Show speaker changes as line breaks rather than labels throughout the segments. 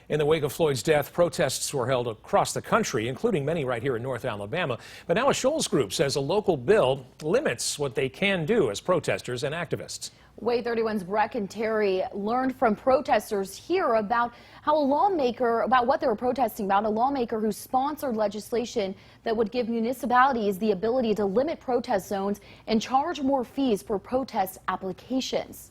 In the wake of Floyd's death, protests were held across the country, including many right here in North Alabama. But now a Shoals group says a local bill limits what they can do as protesters and activists.
Way 31's Breck and Terry learned from protesters here about what they were protesting about. A lawmaker who sponsored legislation that would give municipalities the ability to limit protest zones and charge more fees for protest applications.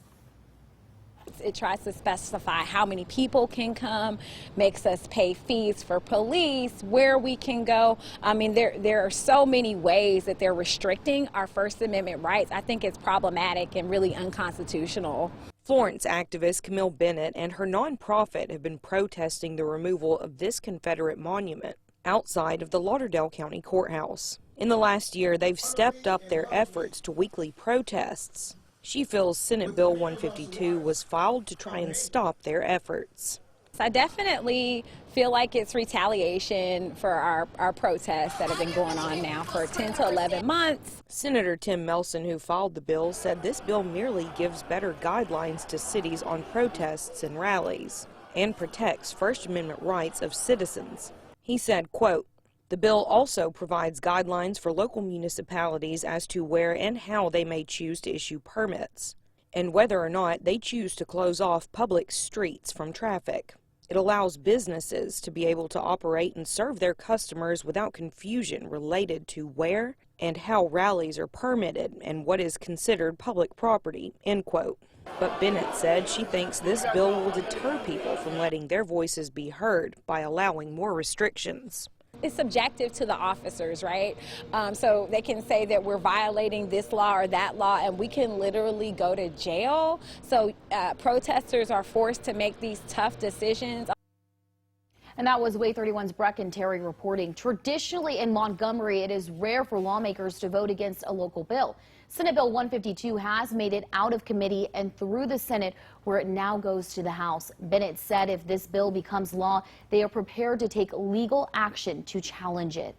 It tries to specify how many people can come, makes us pay fees for police, where we can go. I mean, there are so many ways that they're restricting our First Amendment rights. I think it's problematic and really unconstitutional.
Florence activist Camille Bennett and her nonprofit have been protesting the removal of this Confederate monument outside of the Lauderdale County Courthouse. In the last year, they've stepped up their efforts to weekly protests. She feels Senate Bill 152 was filed to try and stop their efforts.
I definitely feel like it's retaliation for our protests that have been going on now for 10 to 11 months.
Senator Tim Melson, who filed the bill, said this bill merely gives better guidelines to cities on protests and rallies and protects First Amendment rights of citizens. He said, quote, "The bill also provides guidelines for local municipalities as to where and how they may choose to issue permits, and whether or not they choose to close off public streets from traffic. It allows businesses to be able to operate and serve their customers without confusion related to where and how rallies are permitted and what is considered public property," end quote. But Bennett said she thinks this bill will deter people from letting their voices be heard by allowing more restrictions.
It's subjective to the officers, right? So they can say that we're violating this law or that law, and we can literally go to jail. So protesters are forced to make these tough decisions.
And that was Way 31's Breck and Terry reporting. Traditionally in Montgomery, it is rare for lawmakers to vote against a local bill. Senate Bill 152 has made it out of committee and through the Senate, where it now goes to the House. Bennett said if this bill becomes law, they are prepared to take legal action to challenge it.